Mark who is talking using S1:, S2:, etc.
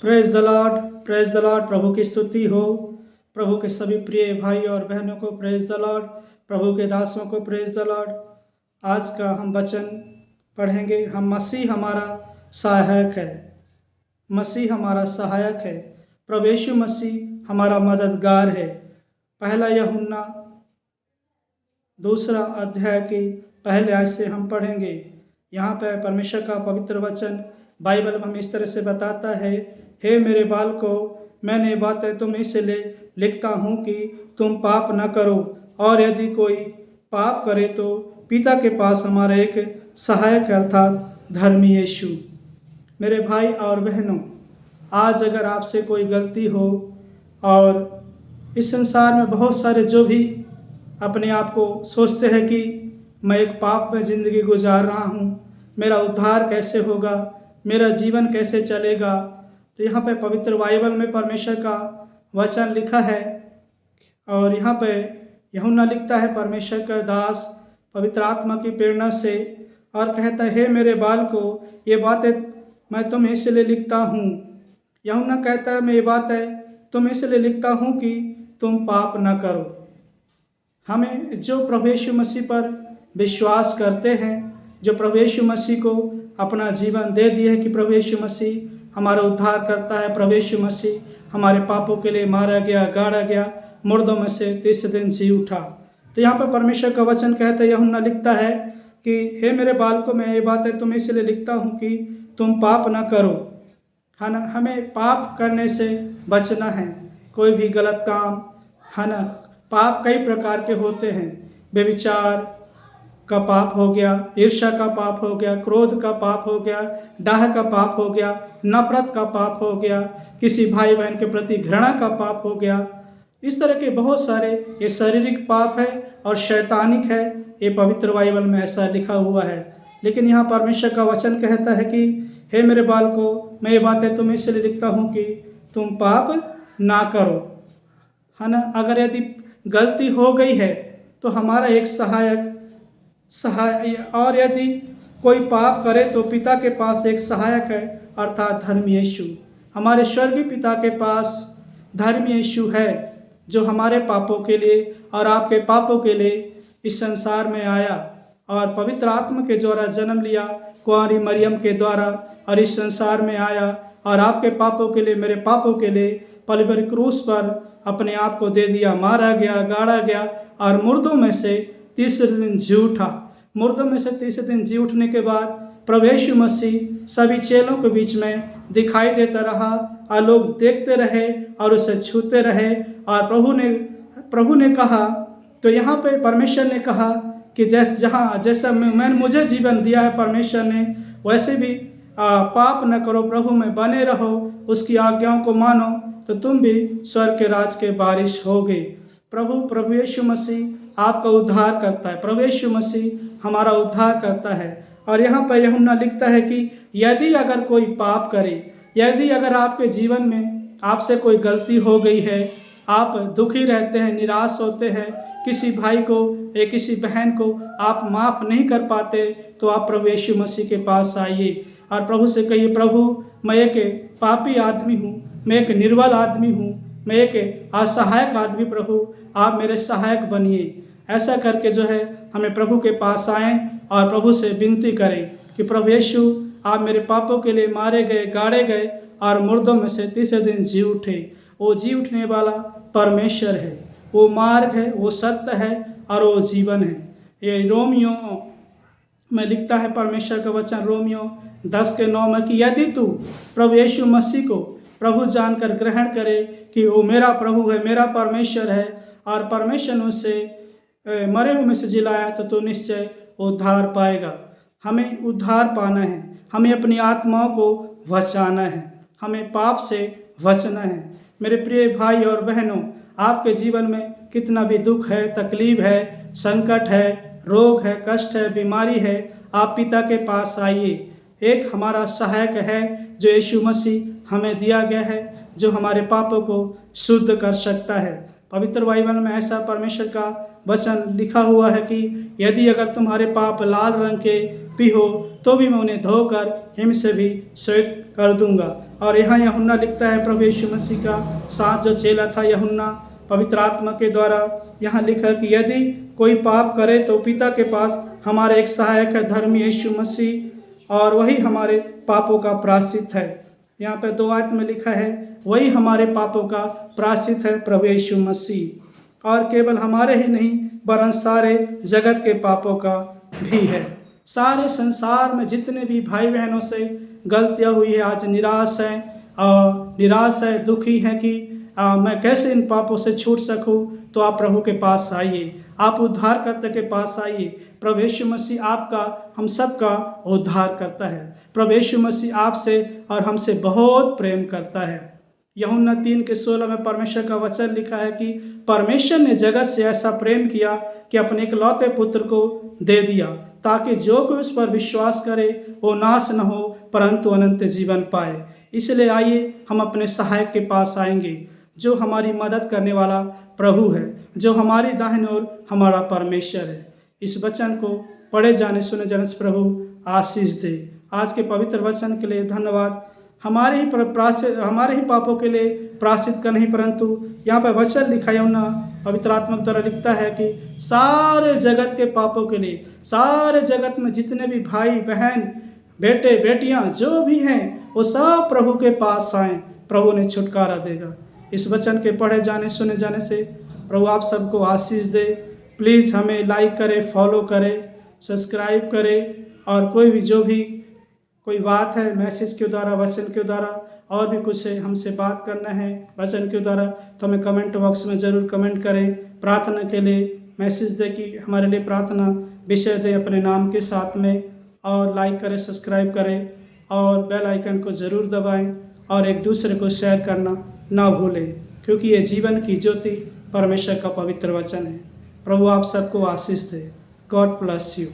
S1: Praise the Lord. प्रभु की स्तुति हो। प्रभु के सभी प्रिय भाई और बहनों को प्रेज द लॉर्ड। प्रभु के दासों को प्रेज द लॉर्ड। आज का हम वचन पढ़ेंगे। हम मसीह हमारा सहायक है। मसीह हमारा सहायक है। प्रभु यीशु मसीह हमारा मददगार है। पहला यूहन्ना 2 अध्याय की पहले आयत से हम पढ़ेंगे। यहाँ पर परमेश्वर का पवित्र वचन बाइबल में हमें इस तरह से बताता है, हे मेरे बालकों, मैंने ये बातें तुम्हें इसलिए लिखता हूँ कि तुम पाप न करो, और यदि कोई पाप करे तो पिता के पास हमारा एक सहायक अर्थात धर्मी यीशु। मेरे भाई और बहनों, आज अगर आपसे कोई गलती हो, और इस संसार में बहुत सारे जो भी अपने आप को सोचते हैं कि मैं एक पाप में ज़िंदगी गुजार रहा हूँ, मेरा उद्धार कैसे होगा, मेरा जीवन कैसे चलेगा। तो यहाँ पे पवित्र बाइबल में परमेश्वर का वचन लिखा है, और यहाँ पे यूहन्ना लिखता है, परमेश्वर का दास पवित्र आत्मा की प्रेरणा से, और कहता है, हे मेरे बालकों, ये बातें मैं तुम्हें इसलिए लिखता हूँ। यूहन्ना कहता है, मैं ये बातें तुम्हें इसलिए लिखता हूँ कि तुम पाप न करो। हमें जो प्रभु यीशु मसीह पर विश्वास करते हैं, जो प्रभु यीशु मसीह को अपना जीवन दे दिए है कि प्रभु यीशु मसीह हमारा उद्धार करता है, प्रभु यीशु मसीह हमारे पापों के लिए मारा गया, गाड़ा गया, मुर्दों में से तीसरे दिन जी उठा। तो यहाँ पर परमेश्वर का वचन कहता है, यूहन्ना लिखता है कि हे मेरे बालकों, मैं ये बातें तुम्हें इसलिए लिखता हूँ कि तुम पाप न करो। है ना, हमें पाप करने से बचना है। कोई भी गलत काम, है ना, पाप कई प्रकार के होते हैं। व्यभिचार का पाप हो गया, ईर्ष्या का पाप हो गया, क्रोध का पाप हो गया, डाह का पाप हो गया, नफरत का पाप हो गया, किसी भाई बहन के प्रति घृणा का पाप हो गया। इस तरह के बहुत सारे ये शारीरिक पाप है और शैतानिक है। ये पवित्र बाइबल में ऐसा लिखा हुआ है। लेकिन यहाँ परमेश्वर का वचन कहता है कि हे मेरे बालकों, मैं ये बातें तुम्हें इसलिए लिखता हूँ कि तुम पाप ना करो। है ना, अगर यदि गलती हो गई है तो हमारा एक सहायक और यदि कोई पाप करे तो पिता के पास एक सहायक है अर्थात धर्मी यीशु। हमारे स्वर्गीय पिता के पास धर्मी यीशु है, जो हमारे पापों के लिए और आपके पापों के लिए इस संसार में आया और पवित्र आत्मा के द्वारा जन्म लिया, कुंवारी मरियम के द्वारा, और इस संसार में आया और आपके पापों के लिए, मेरे पापों के लिए पलवरी क्रूस पर अपने आप को दे दिया, मारा गया, गाड़ा गया, और मुर्दों में से तीसरे दिन जी उठा। मुर्दों में से तीसरे दिन जी उठने के बाद प्रभु यीशु मसीह सभी चेलों के बीच में दिखाई देता रहा, और लोग देखते रहे और उसे छूते रहे। और प्रभु ने कहा, तो यहाँ पे परमेश्वर ने कहा कि जैसा मैंने मुझे जीवन दिया है परमेश्वर ने, वैसे भी पाप न करो, प्रभु में बने रहो, उसकी आज्ञाओं को मानो, तो तुम भी स्वर्ग के राज के वारिस होगे। प्रभु यीशु मसीह आपका उद्धार करता है। प्रभु यीशु मसीह हमारा उद्धार करता है। और यहाँ पर यूहन्ना लिखता है कि यदि अगर कोई पाप करे, यदि अगर आपके जीवन में आपसे कोई गलती हो गई है, आप दुखी रहते हैं, निराश होते हैं, किसी भाई को या किसी बहन को आप माफ़ नहीं कर पाते, तो आप प्रभु यीशु मसीह के पास आइए और प्रभु से कहिए, प्रभु मैं एक पापी आदमी हूँ, मैं एक निर्बल आदमी हूँ, मैं एक असहायक आदमी, प्रभु आप मेरे सहायक बनिए। ऐसा करके जो है हमें प्रभु के पास आएँ और प्रभु से विनती करें कि प्रभु यीशु आप मेरे पापों के लिए मारे गए, गाड़े गए, और मुर्दों में से तीसरे दिन जी उठे। वो जी उठने वाला परमेश्वर है, वो मार्ग है, वो सत्य है और वो जीवन है। ये रोमियो में लिखता है परमेश्वर का वचन, रोमियो 10:9 में, कि यदि तू प्रभु यीशु मसीह को प्रभु जानकर ग्रहण करे कि वो मेरा प्रभु है, मेरा परमेश्वर है, और परमेश्वर ने उससे मरे हुए में से जिलाया, तो तू निश्चय उद्धार पाएगा। हमें उद्धार पाना है, हमें अपनी आत्माओं को बचाना है, हमें पाप से बचना है। मेरे प्रिय भाई और बहनों, आपके जीवन में कितना भी दुख है, तकलीफ है, संकट है, रोग है, कष्ट है, बीमारी है, आप पिता के पास आइए। एक हमारा सहायक है जो यीशु मसीह हमें दिया गया है, जो हमारे पापों को शुद्ध कर सकता है। पवित्र बाइबल में ऐसा परमेश्वर का वचन लिखा हुआ है कि यदि अगर तुम्हारे पाप लाल रंग के भी हो तो भी मैं उन्हें धोकर हिम से भी श्वेत कर दूंगा। और यहाँ यूहन्ना लिखता है, प्रभु यीशु मसीह का साथ जो चेला था यूहन्ना, पवित्र आत्मा के द्वारा यहाँ लिखा कि यदि कोई पाप करे तो पिता के पास हमारे एक सहायक है, धर्मी यीशु मसीह, और वही हमारे पापों का प्रायश्चित है। यहाँ पे 2 आयत में लिखा है, वही हमारे पापों का प्रायश्चित है, प्रभु यीशु मसीह, और केवल हमारे ही नहीं वरन सारे जगत के पापों का भी है। सारे संसार में जितने भी भाई बहनों से गलतियाँ हुई है, आज निराश है, दुखी हैं कि मैं कैसे इन पापों से छूट सकूं, तो आप प्रभु के पास आइए, आप उद्धारकर्ता के पास आइए। प्रभु यीशु मसीह आपका, हम सब का उद्धार करता है। प्रभु यीशु मसीह आपसे और हमसे बहुत प्रेम करता है। यूहन्ना 3:16 में परमेश्वर का वचन लिखा है कि परमेश्वर ने जगत से ऐसा प्रेम किया कि अपने इकलौते पुत्र को दे दिया, ताकि जो कोई उस पर विश्वास करे वो नाश न हो परंतु अनंत जीवन पाए। इसलिए आइए हम अपने सहायक के पास आएंगे, जो हमारी मदद करने वाला प्रभु है, जो हमारी दाहिनी ओर हमारा परमेश्वर है। इस वचन को पढ़े जाने सुने जाने से प्रभु आशीष दे। आज के पवित्र वचन के लिए धन्यवाद। हमारे ही पापों के लिए प्रायश्चित का नहीं, परंतु यहाँ पर वचन लिखा है, यूहन्ना पवित्र आत्मा द्वारा लिखता है कि सारे जगत के पापों के लिए, सारे जगत में जितने भी भाई बहन बेटे बेटियाँ जो भी हैं वो सब प्रभु के पास आएँ, प्रभु ने छुटकारा देगा। इस वचन के पढ़े जाने सुने जाने से प्रभु आप सबको आशीष दे। प्लीज़ हमें लाइक करें, फॉलो करें, सब्सक्राइब करें, और कोई भी जो भी कोई बात है मैसेज के द्वारा, वचन के द्वारा, और भी कुछ हमसे बात करना है वचन के द्वारा, तो हमें कमेंट बॉक्स में ज़रूर कमेंट करें। प्रार्थना के लिए मैसेज दें कि हमारे लिए प्रार्थना विषय दें अपने नाम के साथ में, और लाइक करें, सब्सक्राइब करें, और बेल आइकन को ज़रूर दबाएं, और एक दूसरे को शेयर करना ना भूलें, क्योंकि ये जीवन की ज्योति परमेश्वर का पवित्र वचन है। प्रभु आप सबको आशीष दे। God bless you.